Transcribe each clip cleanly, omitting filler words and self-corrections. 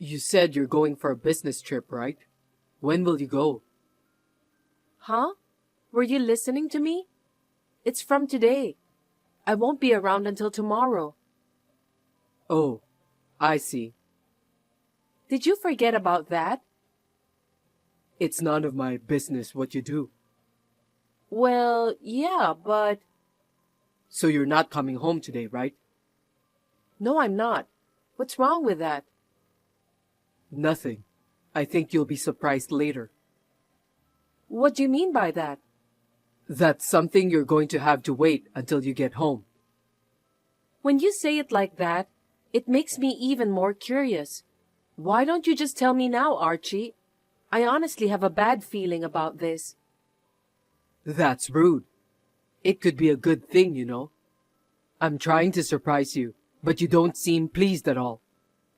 You said you're going for a business trip, right? When will you go? Huh? Were you listening to me? It's from today. I won't be around until tomorrow. Oh, I see. Did you forget about that? It's none of my business what you do. Well, yeah, but... So you're not coming home today, right? No, I'm not. What's wrong with that? Nothing. I think you'll be surprised later. What do you mean by that? That's something you're going to have to wait until you get home. When you say it like that, it makes me even more curious. Why don't you just tell me now, Archie? I honestly have a bad feeling about this. That's rude. It could be a good thing, you know. I'm trying to surprise you, but you don't seem pleased at all.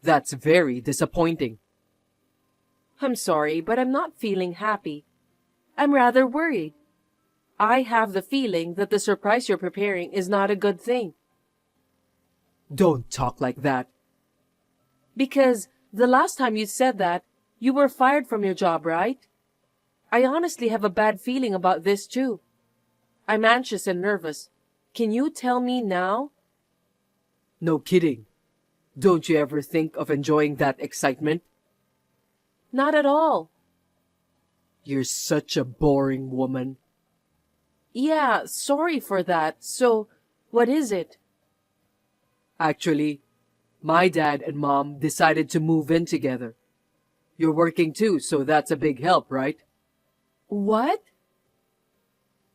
That's very disappointing. I'm sorry, but I'm not feeling happy. I'm rather worried. I have the feeling that the surprise you're preparing is not a good thing. Don't talk like that. Because the last time you said that, you were fired from your job, right? I honestly have a bad feeling about this too. I'm anxious and nervous. Can you tell me now? No kidding. Don't you ever think of enjoying that excitement? Not at all. You're such a boring woman. Yeah, sorry for that. So, what is it? Actually, my dad and mom decided to move in together. You're working too, so that's a big help, right? What?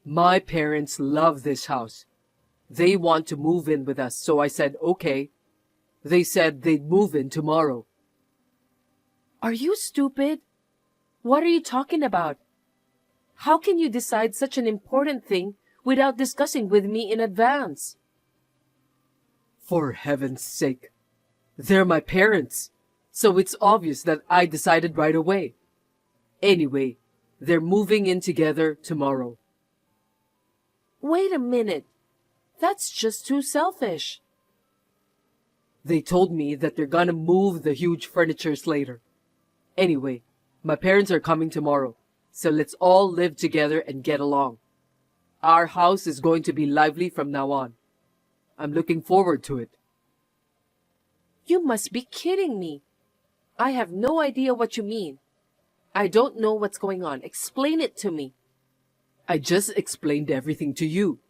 My parents love this house. They want to move in with us, so I said okay. They said they'd move in tomorrow. Are you stupid? What are you talking about? How can you decide such an important thing without discussing with me in advance? For heaven's sake. They're my parents, so it's obvious that I decided right away. Anyway, they're moving in together tomorrow. Wait a minute. That's just too selfish. They told me that they're gonna move the huge furnitures later. Anyway, my parents are coming tomorrow, so let's all live together and get along. Our house is going to be lively from now on. I'm looking forward to it. You must be kidding me. I have no idea what you mean. I don't know what's going on. Explain it to me. I just explained everything to you.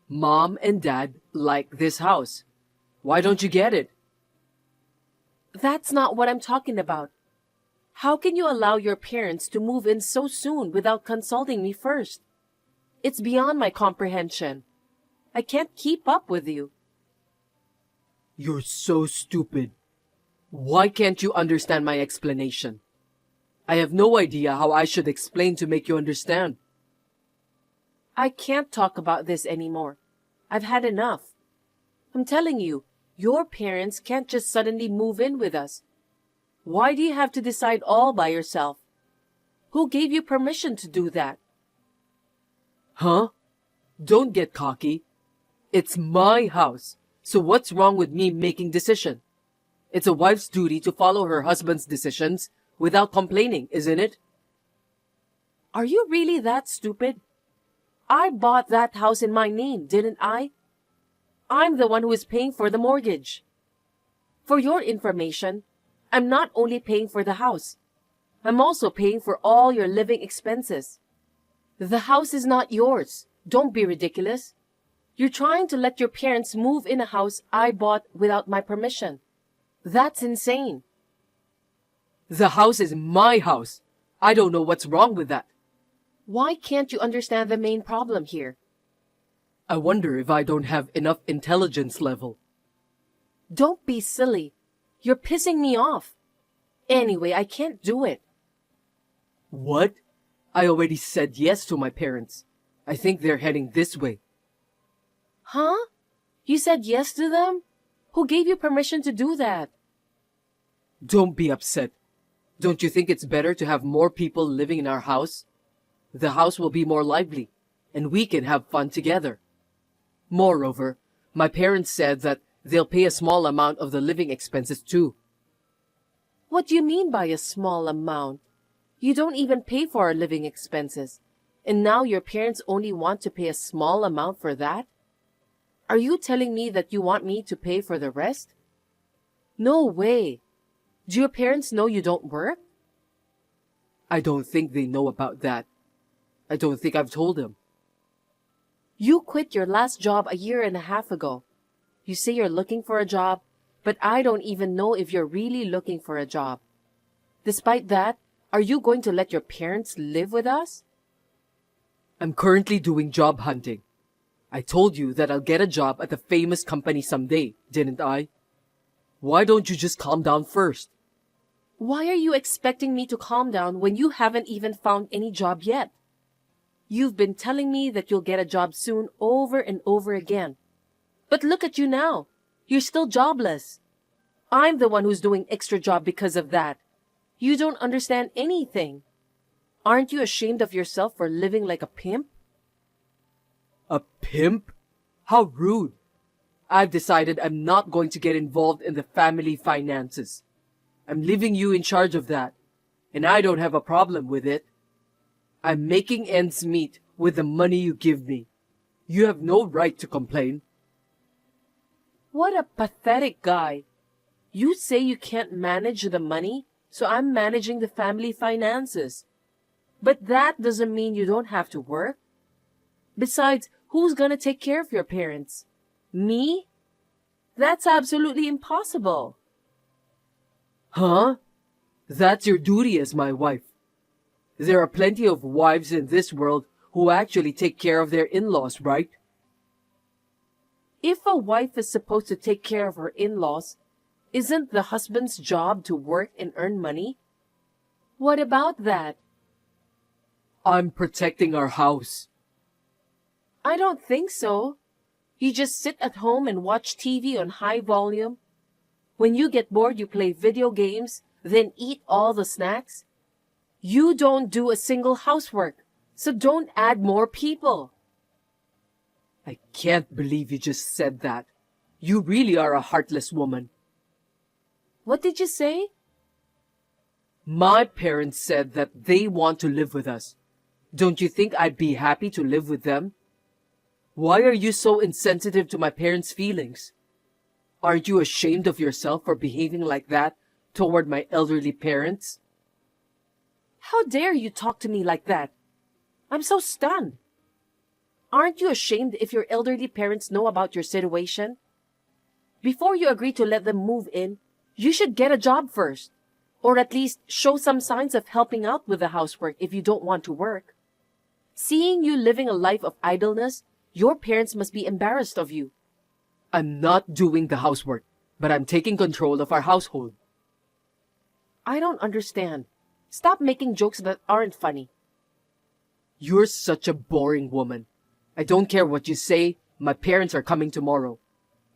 Mom and Dad like this house. Why don't you get it? That's not what I'm talking about. How can you allow your parents to move in so soon without consulting me first? It's beyond my comprehension. I can't keep up with you. You're so stupid. Why can't you understand my explanation? I have no idea how I should explain to make you understand. I can't talk about this anymore. I've had enough. I'm telling you, your parents can't just suddenly move in with us. Why do you have to decide all by yourself? Who gave you permission to do that? Huh? Don't get cocky. It's my house, so what's wrong with me making decision? It's a wife's duty to follow her husband's decisions without complaining, isn't it? Are you really that stupid? I bought that house in my name, didn't I? I'm the one who is paying for the mortgage. For your information, I'm not only paying for the house. I'm also paying for all your living expenses. The house is not yours. Don't be ridiculous. You're trying to let your parents move in a house I bought without my permission. That's insane. The house is my house. I don't know what's wrong with that. Why can't you understand the main problem here? I wonder if I don't have enough intelligence level. Don't be silly. You're pissing me off. Anyway, I can't do it. What? I already said yes to my parents. I think they're heading this way. Huh? You said yes to them? Who gave you permission to do that? Don't be upset. Don't you think it's better to have more people living in our house? The house will be more lively, and we can have fun together. Moreover, my parents said that they'll pay a small amount of the living expenses too. What do you mean by a small amount? You don't even pay for our living expenses. And now your parents only want to pay a small amount for that? Are you telling me that you want me to pay for the rest? No way. Do your parents know you don't work? I don't think they know about that. I don't think I've told them. You quit your last job a year and a half ago. You say you're looking for a job, but I don't even know if you're really looking for a job. Despite that, are you going to let your parents live with us? I'm currently doing job hunting. I told you that I'll get a job at a famous company someday, didn't I? Why don't you just calm down first? Why are you expecting me to calm down when you haven't even found any job yet? You've been telling me that you'll get a job soon over and over again. But look at you now. You're still jobless. I'm the one who's doing extra job because of that. You don't understand anything. Aren't you ashamed of yourself for living like a pimp? A pimp? How rude. I've decided I'm not going to get involved in the family finances. I'm leaving you in charge of that, and I don't have a problem with it. I'm making ends meet with the money you give me. You have no right to complain. What a pathetic guy. You say you can't manage the money, so I'm managing the family finances. But that doesn't mean you don't have to work. Besides, who's gonna take care of your parents? Me? That's absolutely impossible. Huh? That's your duty as my wife. There are plenty of wives in this world who actually take care of their in-laws, right? If a wife is supposed to take care of her in-laws, isn't the husband's job to work and earn money? What about that? I'm protecting our house. I don't think so. You just sit at home and watch TV on high volume. When you get bored, you play video games, then eat all the snacks. You don't do a single housework, so don't add more people. I can't believe you just said that. You really are a heartless woman. What did you say? My parents said that they want to live with us. Don't you think I'd be happy to live with them? Why are you so insensitive to my parents' feelings? Aren't you ashamed of yourself for behaving like that toward my elderly parents? How dare you talk to me like that? I'm so stunned. Aren't you ashamed if your elderly parents know about your situation? Before you agree to let them move in, you should get a job first. Or at least show some signs of helping out with the housework if you don't want to work. Seeing you living a life of idleness, your parents must be embarrassed of you. I'm not doing the housework, but I'm taking control of our household. I don't understand. Stop making jokes that aren't funny. You're such a boring woman. I don't care what you say. My parents are coming tomorrow.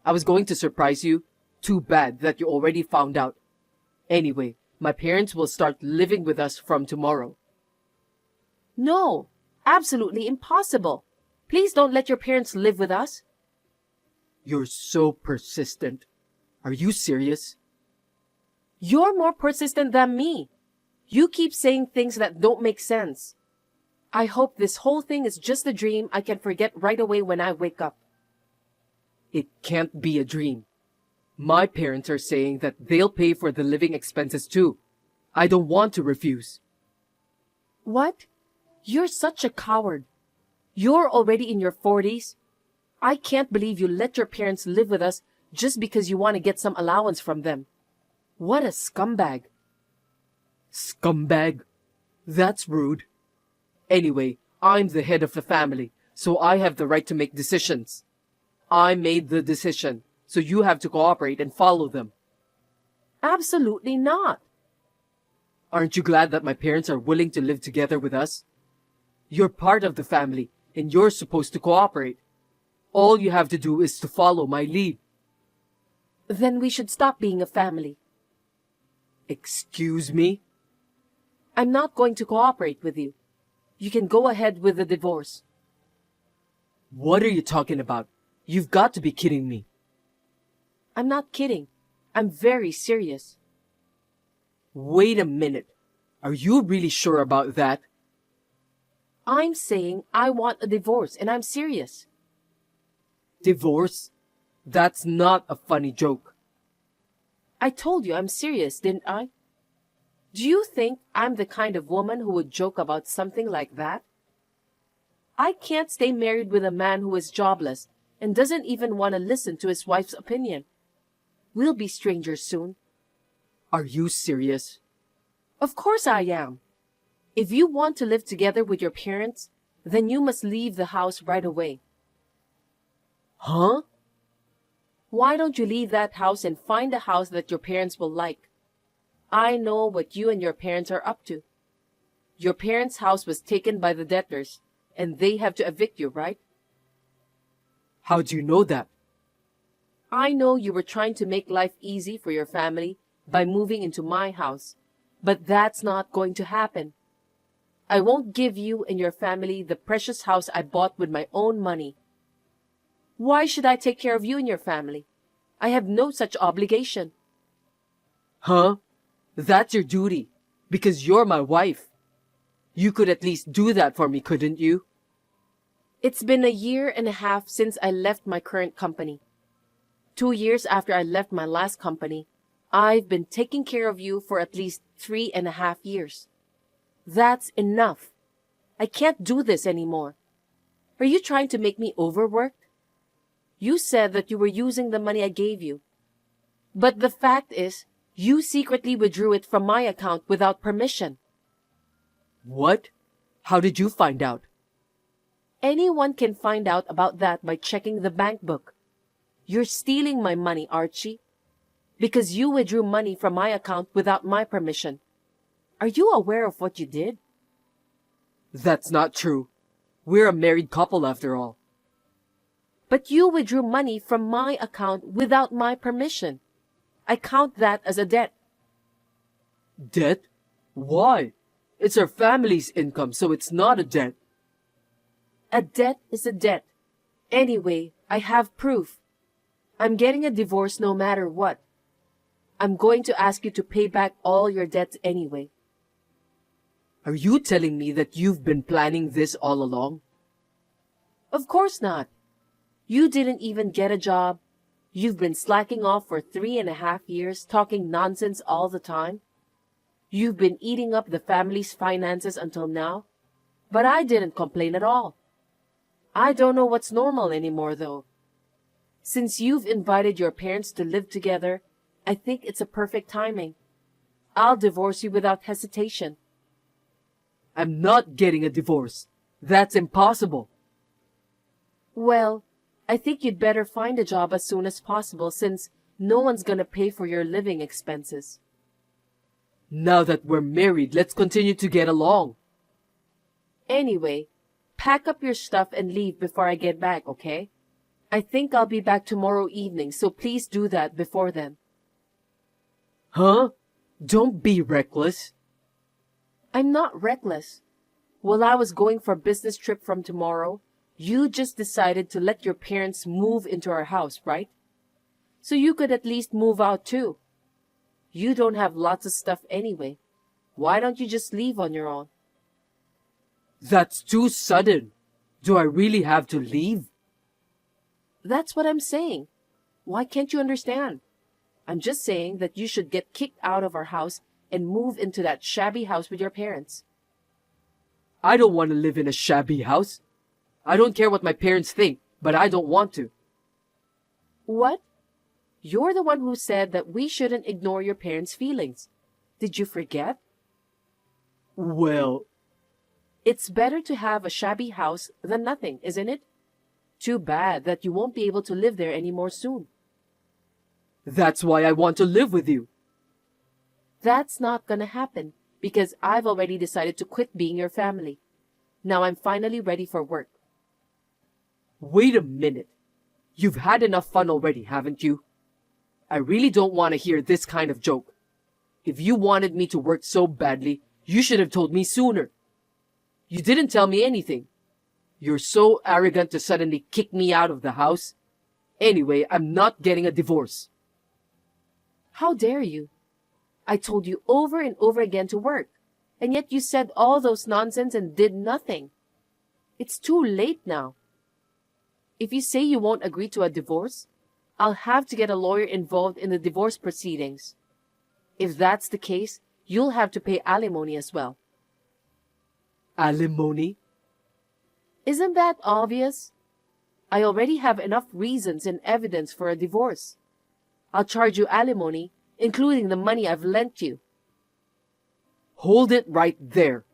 I was going to surprise you. Too bad that you already found out. Anyway, my parents will start living with us from tomorrow. No, absolutely impossible. Please don't let your parents live with us. You're so persistent. Are you serious? You're more persistent than me. You keep saying things that don't make sense. I hope this whole thing is just a dream I can forget right away when I wake up. It can't be a dream. My parents are saying that they'll pay for the living expenses too. I don't want to refuse. What? You're such a coward. You're already in your 40s. I can't believe you let your parents live with us just because you want to get some allowance from them. What a scumbag. Scumbag? That's rude. Anyway, I'm the head of the family, so I have the right to make decisions. I made the decision, so you have to cooperate and follow them. Absolutely not. Aren't you glad that my parents are willing to live together with us? You're part of the family, and you're supposed to cooperate. All you have to do is to follow my lead. Then we should stop being a family. Excuse me? I'm not going to cooperate with you. You can go ahead with the divorce. What are you talking about? You've got to be kidding me. I'm not kidding. I'm very serious. Wait a minute. Are you really sure about that? I'm saying I want a divorce, and I'm serious. Divorce? That's not a funny joke. I told you I'm serious, didn't I? Do you think I'm the kind of woman who would joke about something like that? I can't stay married with a man who is jobless and doesn't even want to listen to his wife's opinion. We'll be strangers soon. Are you serious? Of course I am. If you want to live together with your parents, then you must leave the house right away. Huh? Why don't you leave that house and find a house that your parents will like? I know what you and your parents are up to. Your parents' house was taken by the debtors, and they have to evict you, right? How do you know that? I know you were trying to make life easy for your family by moving into my house, but that's not going to happen. I won't give you and your family the precious house I bought with my own money. Why should I take care of you and your family? I have no such obligation. Huh? That's your duty, because you're my wife. You could at least do that for me, couldn't you? It's been 1.5 years since I left my current company. 2 years after I left my last company, I've been taking care of you for at least 3.5 years. That's enough. I can't do this anymore. Are you trying to make me overworked? You said that you were using the money I gave you. But the fact is, you secretly withdrew it from my account without permission. What? How did you find out? Anyone can find out about that by checking the bank book. You're stealing my money, Archie, because you withdrew money from my account without my permission. Are you aware of what you did? That's not true. We're a married couple after all. But you withdrew money from my account without my permission. I count that as a debt. Debt? Why? It's our family's income, so it's not a debt. A debt is a debt. Anyway, I have proof. I'm getting a divorce no matter what. I'm going to ask you to pay back all your debts anyway. Are you telling me that you've been planning this all along? Of course not. You didn't even get a job. You've been slacking off for 3.5 years, talking nonsense all the time. You've been eating up the family's finances until now. But I didn't complain at all. I don't know what's normal anymore, though. Since you've invited your parents to live together, I think it's a perfect timing. I'll divorce you without hesitation. I'm not getting a divorce. That's impossible. Well, I think you'd better find a job as soon as possible since no one's gonna pay for your living expenses. Now that we're married, let's continue to get along. Anyway, pack up your stuff and leave before I get back, okay? I think I'll be back tomorrow evening, so please do that before then. Huh? Don't be reckless. I'm not reckless. While I was going for a business trip from tomorrow, you just decided to let your parents move into our house, right? So you could at least move out too. You don't have lots of stuff anyway. Why don't you just leave on your own? That's too sudden. Do I really have to leave? That's what I'm saying. Why can't you understand? I'm just saying that you should get kicked out of our house and move into that shabby house with your parents. I don't want to live in a shabby house. I don't care what my parents think, but I don't want to. What? You're the one who said that we shouldn't ignore your parents' feelings. Did you forget? Well, it's better to have a shabby house than nothing, isn't it? Too bad that you won't be able to live there anymore soon. That's why I want to live with you. That's not gonna happen because I've already decided to quit being your family. Now I'm finally ready for work. Wait a minute. You've had enough fun already, haven't you? I really don't want to hear this kind of joke. If you wanted me to work so badly, you should have told me sooner. You didn't tell me anything. You're so arrogant to suddenly kick me out of the house. Anyway, I'm not getting a divorce. How dare you? I told you over and over again to work, and yet you said all those nonsense and did nothing. It's too late now. If you say you won't agree to a divorce, I'll have to get a lawyer involved in the divorce proceedings. If that's the case, you'll have to pay alimony as well. Alimony? Isn't that obvious? I already have enough reasons and evidence for a divorce. I'll charge you alimony, including the money I've lent you. Hold it right there.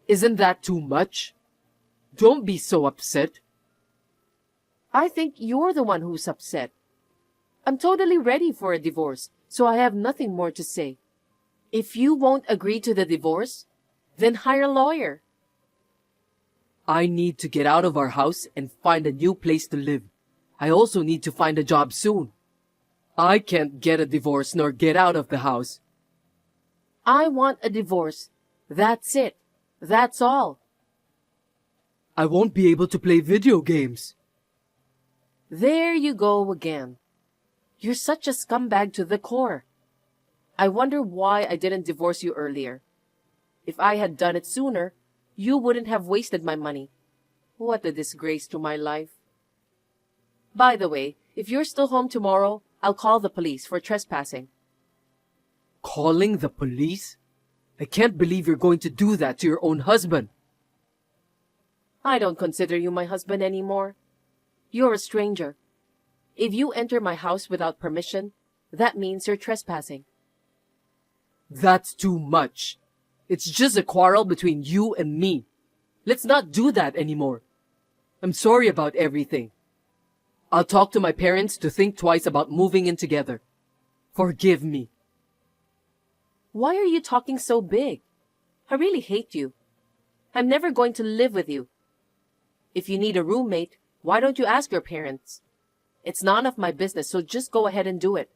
Isn't that too much? Don't be so upset. I think you're the one who's upset. I'm totally ready for a divorce, so I have nothing more to say. If you won't agree to the divorce, then hire a lawyer. I need to get out of our house and find a new place to live. I also need to find a job soon. I can't get a divorce nor get out of the house. I want a divorce. That's it. That's all. I won't be able to play video games. There you go again. You're such a scumbag to the core. I wonder why I didn't divorce you earlier. If I had done it sooner, you wouldn't have wasted my money. What a disgrace to my life. By the way, if you're still home tomorrow, I'll call the police for trespassing. Calling the police? I can't believe you're going to do that to your own husband. I don't consider you my husband anymore. You're a stranger. If you enter my house without permission, that means you're trespassing. That's too much. It's just a quarrel between you and me. Let's not do that anymore. I'm sorry about everything. I'll talk to my parents to think twice about moving in together. Forgive me. Why are you talking so big? I really hate you. I'm never going to live with you. If you need a roommate, why don't you ask your parents? It's none of my business, so just go ahead and do it.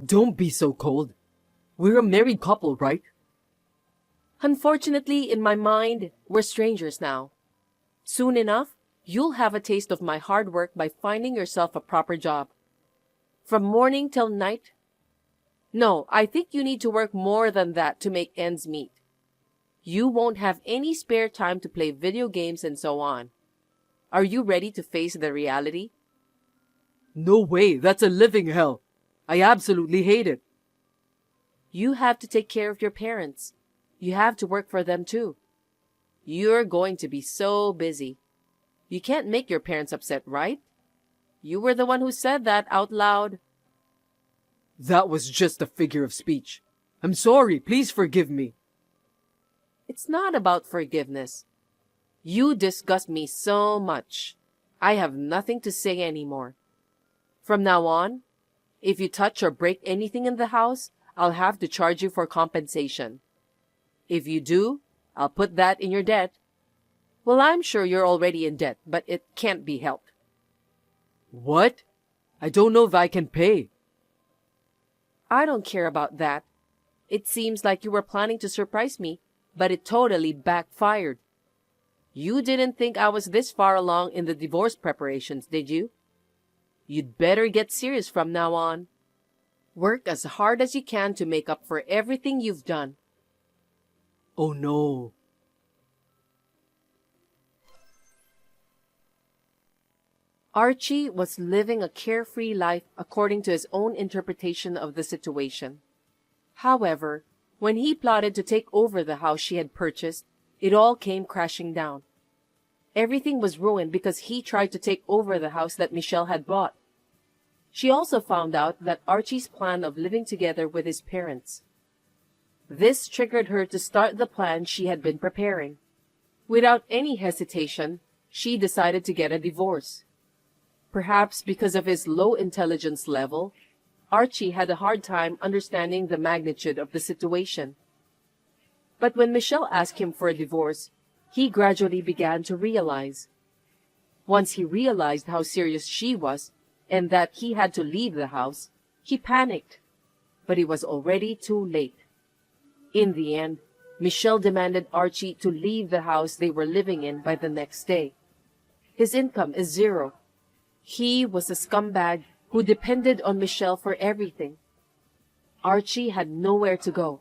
Don't be so cold. We're a married couple, right? Unfortunately, in my mind, we're strangers now. Soon enough, you'll have a taste of my hard work by finding yourself a proper job. From morning till night. No, I think you need to work more than that to make ends meet. You won't have any spare time to play video games and so on. Are you ready to face the reality? No way, that's a living hell. I absolutely hate it. You have to take care of your parents. You have to work for them too. You're going to be so busy. You can't make your parents upset, right? You were the one who said that out loud. That was just a figure of speech. I'm sorry, please forgive me. It's not about forgiveness. You disgust me so much. I have nothing to say anymore. From now on, if you touch or break anything in the house, I'll have to charge you for compensation. If you do, I'll put that in your debt. Well, I'm sure you're already in debt, but it can't be helped. What? I don't know if I can pay. I don't care about that. It seems like you were planning to surprise me, but it totally backfired. You didn't think I was this far along in the divorce preparations, did you? You'd better get serious from now on. Work as hard as you can to make up for everything you've done. Oh no. Archie was living a carefree life according to his own interpretation of the situation. However, when he plotted to take over the house she had purchased, it all came crashing down. Everything was ruined because he tried to take over the house that Michelle had bought. She also found out that Archie's plan of living together with his parents. This triggered her to start the plan she had been preparing. Without any hesitation, she decided to get a divorce. Perhaps because of his low intelligence level, Archie had a hard time understanding the magnitude of the situation. But when Michelle asked him for a divorce, he gradually began to realize. Once he realized how serious she was and that he had to leave the house, he panicked. But it was already too late. In the end, Michelle demanded Archie to leave the house they were living in by the next day. His income is zero. He was a scumbag who depended on Michelle for everything. Archie had nowhere to go.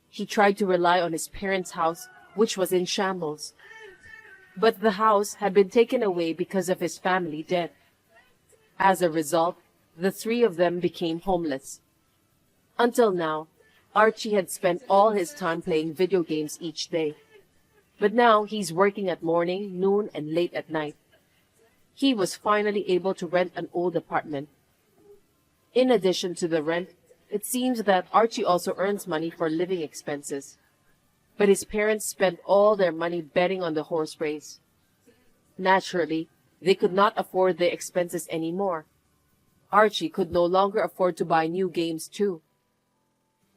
He tried to rely on his parents' house, which was in shambles. But the house had been taken away because of his family death. As a result, the three of them became homeless. Until now, Archie had spent all his time playing video games each day. But now he's working at morning, noon, and late at night. He was finally able to rent an old apartment. In addition to the rent, it seems that Archie also earns money for living expenses. But his parents spent all their money betting on the horse race. Naturally, they could not afford the expenses anymore. Archie could no longer afford to buy new games too.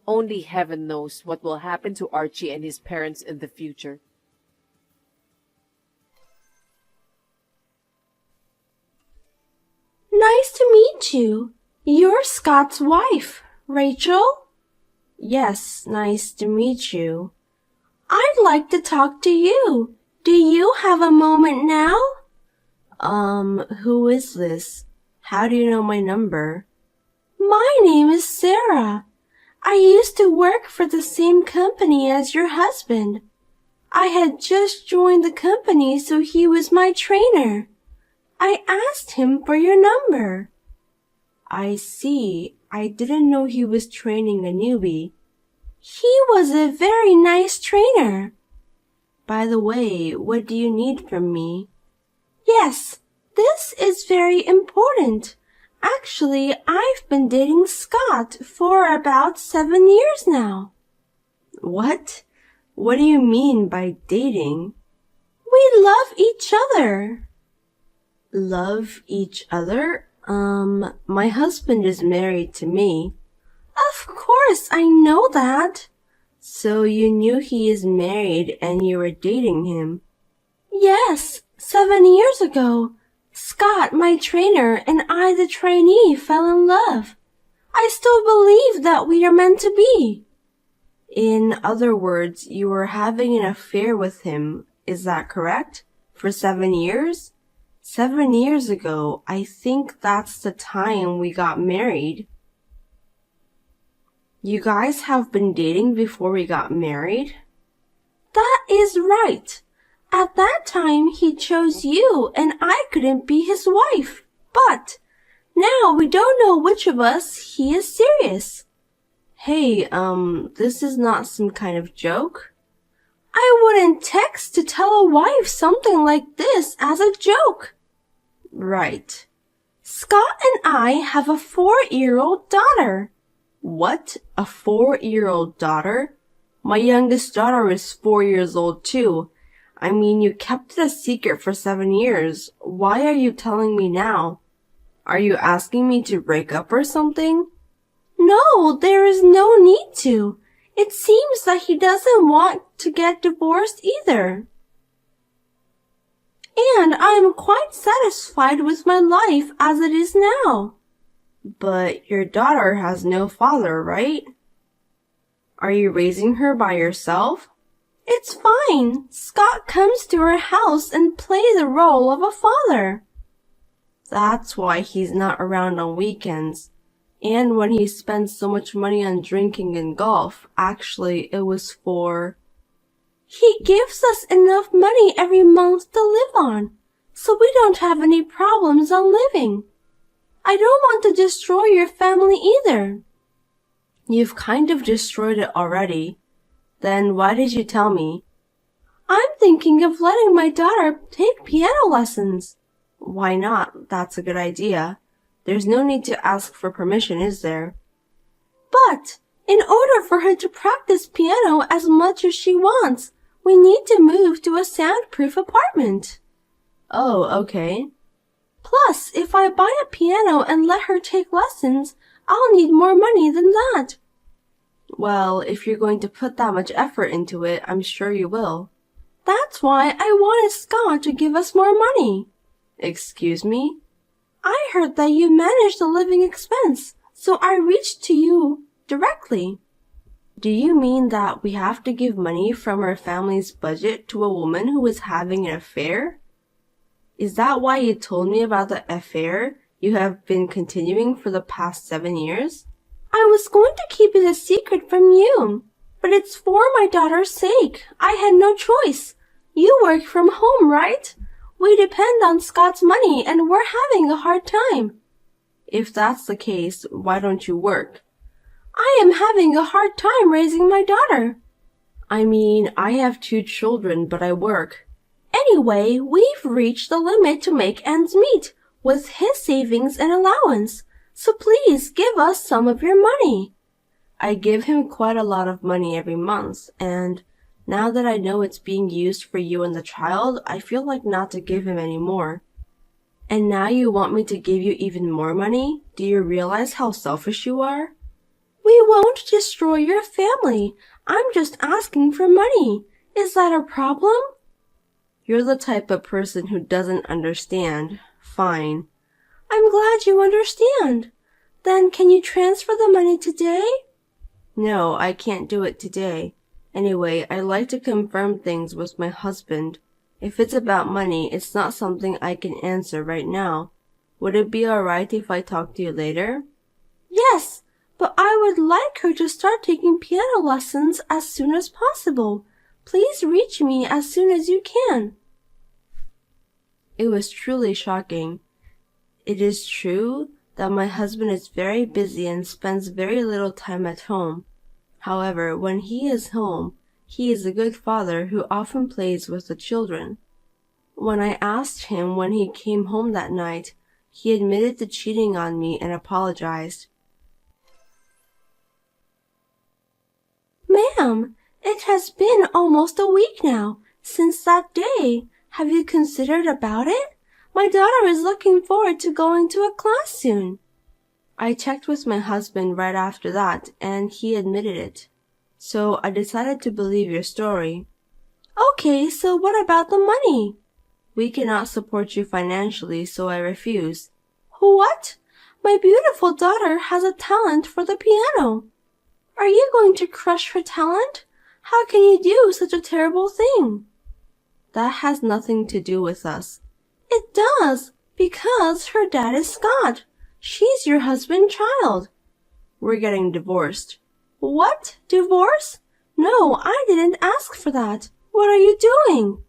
Only heaven knows what will happen to Archie and his parents in the future. Nice to meet you. You're Scott's wife, Rachel? Yes, nice to meet you. I'd like to talk to you. Do you have a moment now? Who is this? How do you know my number? My name is Sarah. I used to work for the same company as your husband. I had just joined the company, so he was my trainer. I asked him for your number. I see. I didn't know he was training a newbie. He was a very nice trainer. By the way, what do you need from me? Yes, this is very important. Actually, I've been dating Scott for about 7 years now. What? What do you mean by dating? We love each other. Love each other? My husband is married to me. Of course, I know that. So you knew he is married and you were dating him? Yes, 7 years ago. Scott, my trainer, and I, the trainee, fell in love. I still believe that we are meant to be. In other words, you were having an affair with him, is that correct? For 7 years? 7 years ago, I think that's the time we got married. You guys have been dating before we got married? That is right. At that time, he chose you, and I couldn't be his wife. But now we don't know which of us he is serious. Hey, this is not some kind of joke. I wouldn't text to tell a wife something like this as a joke. Right. Scott and I have a 4-year-old daughter. What? A 4-year-old daughter? My youngest daughter is 4 years old too. I mean, you kept it a secret for 7 years. Why are you telling me now? Are you asking me to break up or something? No, there is no need to. It seems that he doesn't want to get divorced either. And I am quite satisfied with my life as it is now. But your daughter has no father, right? Are you raising her by yourself? It's fine. Scott comes to our house and plays the role of a father. That's why he's not around on weekends. And when he spends so much money on drinking and golf, actually it was for... He gives us enough money every month to live on, so we don't have any problems on living. I don't want to destroy your family either. You've kind of destroyed it already. Then why did you tell me? I'm thinking of letting my daughter take piano lessons. Why not? That's a good idea. There's no need to ask for permission, is there? But in order for her to practice piano as much as she wants, we need to move to a soundproof apartment. Oh, okay. Plus, if I buy a piano and let her take lessons, I'll need more money than that. Well, if you're going to put that much effort into it, I'm sure you will. That's why I wanted Scott to give us more money. Excuse me? I heard that you managed the living expense, so I reached to you directly. Do you mean that we have to give money from our family's budget to a woman who is having an affair? Is that why you told me about the affair you have been continuing for the past 7 years? I was going to keep it a secret from you, but it's for my daughter's sake. I had no choice. You work from home, right? We depend on Scott's money and we're having a hard time. If that's the case, why don't you work? I am having a hard time raising my daughter. I mean, I have 2 children, but I work. Anyway, we've reached the limit to make ends meet with his savings and allowance, so please give us some of your money. I give him quite a lot of money every month, and now that I know it's being used for you and the child, I feel like not to give him any more. And now you want me to give you even more money? Do you realize how selfish you are? We won't destroy your family. I'm just asking for money. Is that a problem? You're the type of person who doesn't understand. Fine. I'm glad you understand. Then can you transfer the money today? No, I can't do it today. Anyway, I like to confirm things with my husband. If it's about money, it's not something I can answer right now. Would it be alright if I talk to you later? Yes, but I would like her to start taking piano lessons as soon as possible. Please reach me as soon as you can. It was truly shocking. It is true that my husband is very busy and spends very little time at home. However, when he is home, he is a good father who often plays with the children. When I asked him when he came home that night, he admitted to cheating on me and apologized. Ma'am, it has been almost a week now since that day. Have you considered about it? My daughter is looking forward to going to a class soon. I checked with my husband right after that, and he admitted it. So I decided to believe your story. Okay, so what about the money? We cannot support you financially, so I refuse. What? My beautiful daughter has a talent for the piano. Are you going to crush her talent? How can you do such a terrible thing? That has nothing to do with us. It does, because her dad is Scott. She's your husband's child. We're getting divorced. What? Divorce? No, I didn't ask for that. What are you doing?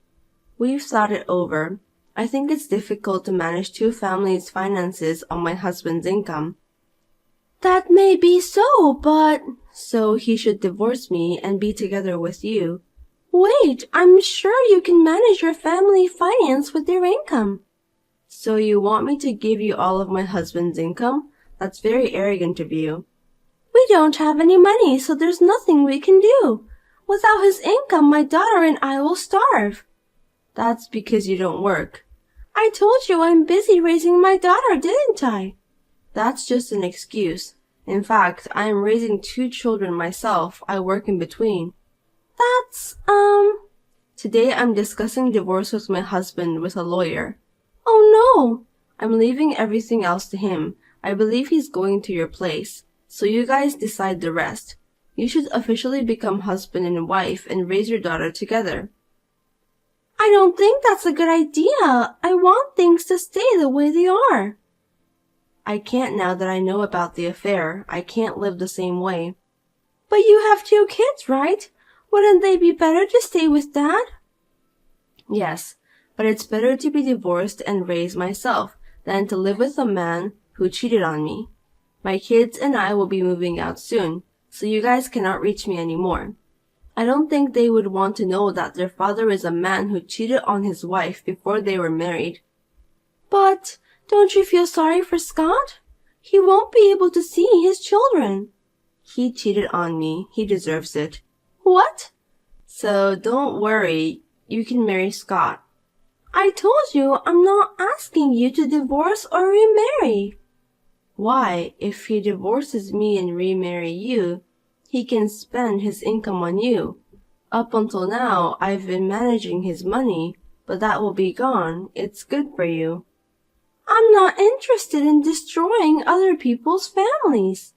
We've thought it over. I think it's difficult to manage 2 families' finances on my husband's income. That may be so, but... So he should divorce me and be together with you. Wait, I'm sure you can manage your family finance with your income. So you want me to give you all of my husband's income? That's very arrogant of you. We don't have any money, so there's nothing we can do. Without his income, my daughter and I will starve. That's because you don't work. I told you I'm busy raising my daughter, didn't I? That's just an excuse. In fact, I am raising 2 children myself. I work in between. That's, Today I'm discussing divorce with my husband with a lawyer. Oh no! I'm leaving everything else to him. I believe he's going to your place. So you guys decide the rest. You should officially become husband and wife and raise your daughter together. I don't think that's a good idea. I want things to stay the way they are. I can't now that I know about the affair. I can't live the same way. But you have 2 kids, right? Wouldn't they be better to stay with Dad? Yes, but it's better to be divorced and raise myself than to live with a man who cheated on me. My kids and I will be moving out soon, so you guys cannot reach me anymore. I don't think they would want to know that their father is a man who cheated on his wife before they were married. But don't you feel sorry for Scott? He won't be able to see his children. He cheated on me. He deserves it. What? So don't worry. You can marry Scott. I told you I'm not asking you to divorce or remarry. Why? If he divorces me and remarry you, he can spend his income on you. Up until now, I've been managing his money, but that will be gone. It's good for you. I'm not interested in destroying other people's families.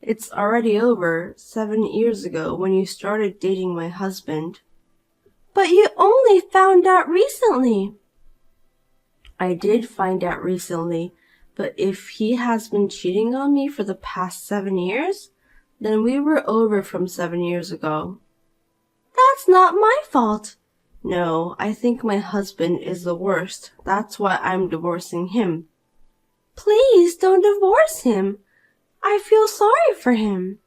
It's already over 7 years ago when you started dating my husband. But you only found out recently. I did find out recently, But if he has been cheating on me for the past 7 years, then we were over from 7 years ago. That's not my fault. No, I think my husband is the worst. That's why I'm divorcing him. Please don't divorce him. I feel sorry for him.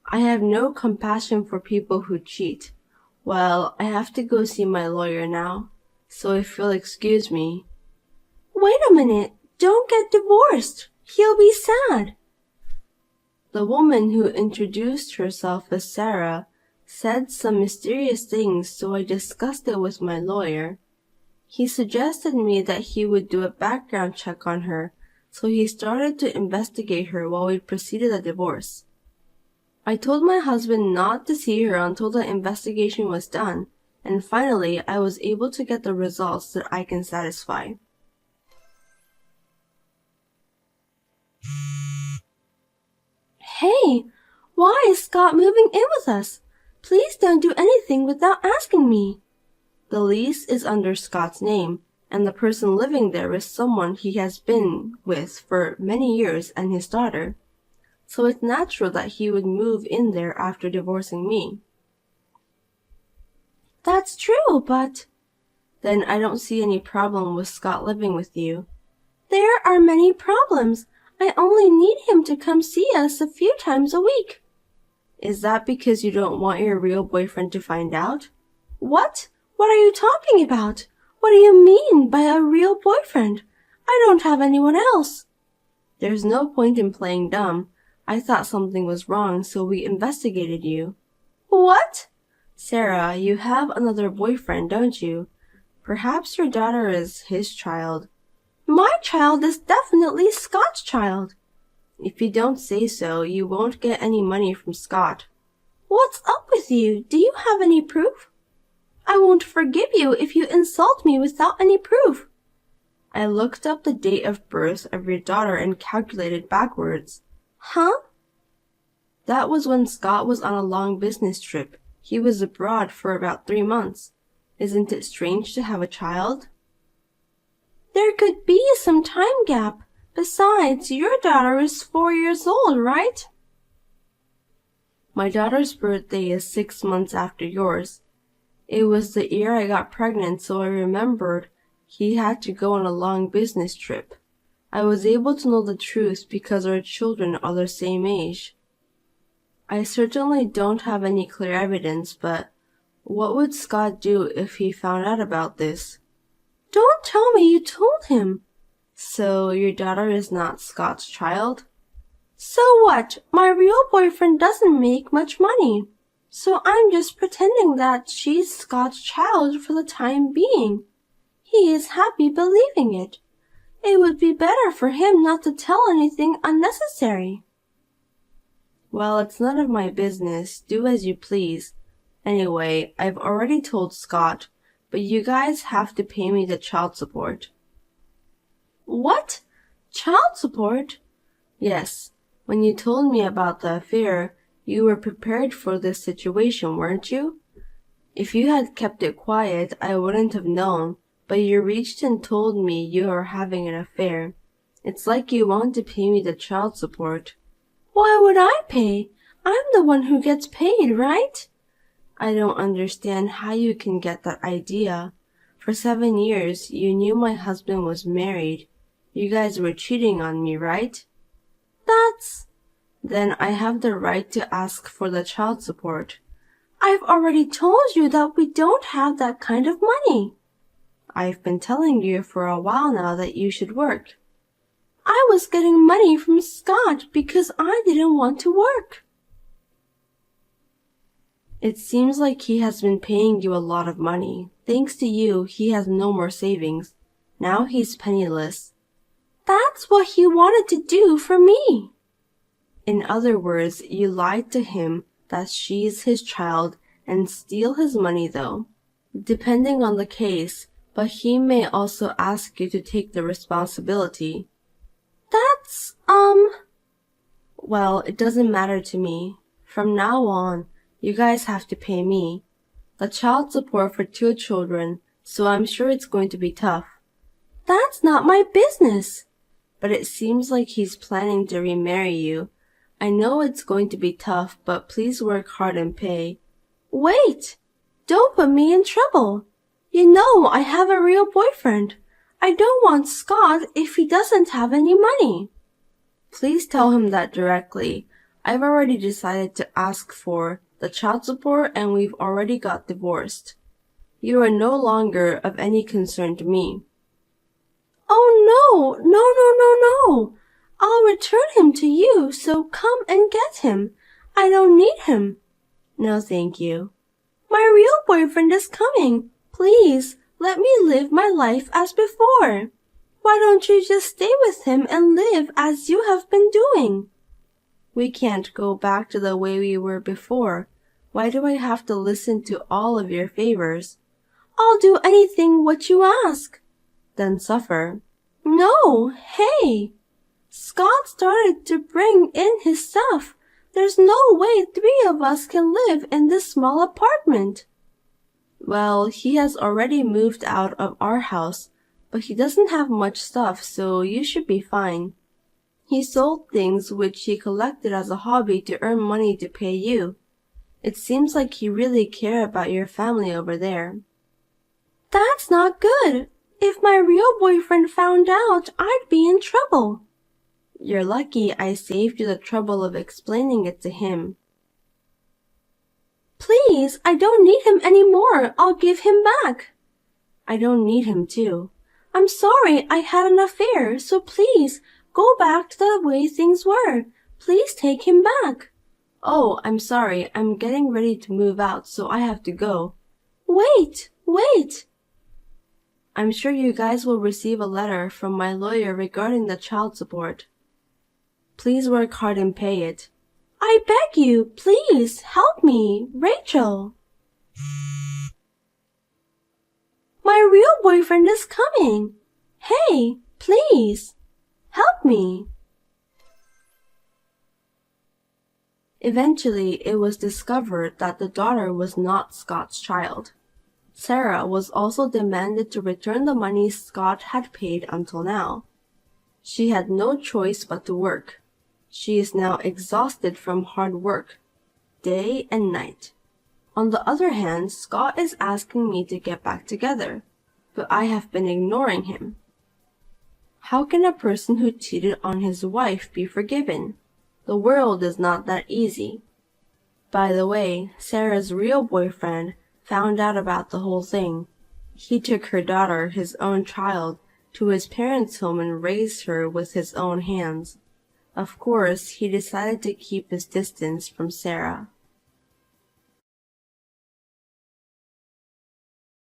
I have no compassion for people who cheat. Well, I have to go see my lawyer now, so if you'll excuse me. Wait a minute. Don't get divorced. He'll be sad. The woman who introduced herself as Sarah said some mysterious things, so I discussed it with my lawyer. He suggested me that he would do a background check on her, so he started to investigate her while we proceeded a divorce. I told my husband not to see her until the investigation was done, and finally I was able to get the results that I can satisfy. Hey, why is Scott moving in with us? Please don't do anything without asking me. The lease is under Scott's name, and the person living there is someone he has been with for many years and his daughter. So it's natural that he would move in there after divorcing me. That's true, but... Then I don't see any problem with Scott living with you. There are many problems. I only need him to come see us a few times a week. Is that because you don't want your real boyfriend to find out? What? What are you talking about? What do you mean by a real boyfriend? I don't have anyone else. There's no point in playing dumb. I thought something was wrong, so we investigated you. What? Sarah, you have another boyfriend, don't you? Perhaps your daughter is his child. My child is definitely Scott's child. If you don't say so, you won't get any money from Scott. What's up with you? Do you have any proof? I won't forgive you if you insult me without any proof. I looked up the date of birth of your daughter and calculated backwards. Huh? That was when Scott was on a long business trip. He was abroad for about 3 months. Isn't it strange to have a child? There could be some time gap. Besides, your daughter is 4 years old, right? My daughter's birthday is 6 months after yours. It was the year I got pregnant, so I remembered he had to go on a long business trip. I was able to know the truth because our children are the same age. I certainly don't have any clear evidence, but what would Scott do if he found out about this? Don't tell me you told him. So your daughter is not Scott's child? So what? My real boyfriend doesn't make much money. So I'm just pretending that she's Scott's child for the time being. He is happy believing it. It would be better for him not to tell anything unnecessary. Well, it's none of my business. Do as you please. Anyway, I've already told Scott, but you guys have to pay me the child support. What? Child support? Yes. When you told me about the affair, you were prepared for this situation, weren't you? If you had kept it quiet, I wouldn't have known, but you reached and told me you are having an affair. It's like you want to pay me the child support. Why would I pay? I'm the one who gets paid, right? I don't understand how you can get that idea. For 7 years, you knew my husband was married. You guys were cheating on me, right? Then I have the right to ask for the child support. I've already told you that we don't have that kind of money. I've been telling you for a while now that you should work. I was getting money from Scott because I didn't want to work. It seems like he has been paying you a lot of money. Thanks to you, he has no more savings. Now he's penniless. That's what he wanted to do for me. In other words, you lied to him that she's his child and steal his money though. Depending on the case, but he may also ask you to take the responsibility. Well, it doesn't matter to me. From now on, you guys have to pay me. The child support for 2 children, so I'm sure it's going to be tough. That's not my business. but it seems like he's planning to remarry you. I know it's going to be tough, but please work hard and pay. Wait! Don't put me in trouble. You know I have a real boyfriend. I don't want Scott if he doesn't have any money. Please tell him that directly. I've already decided to ask for the child support and we've already got divorced. You are no longer of any concern to me. Oh no. I'll return him to you, so come and get him. I don't need him. No, thank you. My real boyfriend is coming. Please, let me live my life as before. Why don't you just stay with him and live as you have been doing? We can't go back to the way we were before. Why do I have to listen to all of your favors? I'll do anything what you ask. Then suffer. No, hey! Scott started to bring in his stuff. There's no way 3 of us can live in this small apartment. Well, he has already moved out of our house, but he doesn't have much stuff, so you should be fine. He sold things which he collected as a hobby to earn money to pay you. It seems like he really cared about your family over there. That's not good. If my real boyfriend found out, I'd be in trouble. You're lucky I saved you the trouble of explaining it to him. Please, I don't need him anymore. I'll give him back. I don't need him too. I'm sorry I had an affair, so please go back to the way things were. Please take him back. Oh, I'm sorry. I'm getting ready to move out, so I have to go. Wait. I'm sure you guys will receive a letter from my lawyer regarding the child support. Please work hard and pay it. I beg you, please, help me, Rachel. My real boyfriend is coming. Hey, please, help me. Eventually, it was discovered that the daughter was not Scott's child. Sarah was also demanded to return the money Scott had paid until now. She had no choice but to work. She is now exhausted from hard work, day and night. On the other hand, Scott is asking me to get back together, but I have been ignoring him. How can a person who cheated on his wife be forgiven? The world is not that easy. By the way, Sarah's real boyfriend found out about the whole thing. He took her daughter, his own child, to his parents' home and raised her with his own hands. Of course, he decided to keep his distance from Sarah.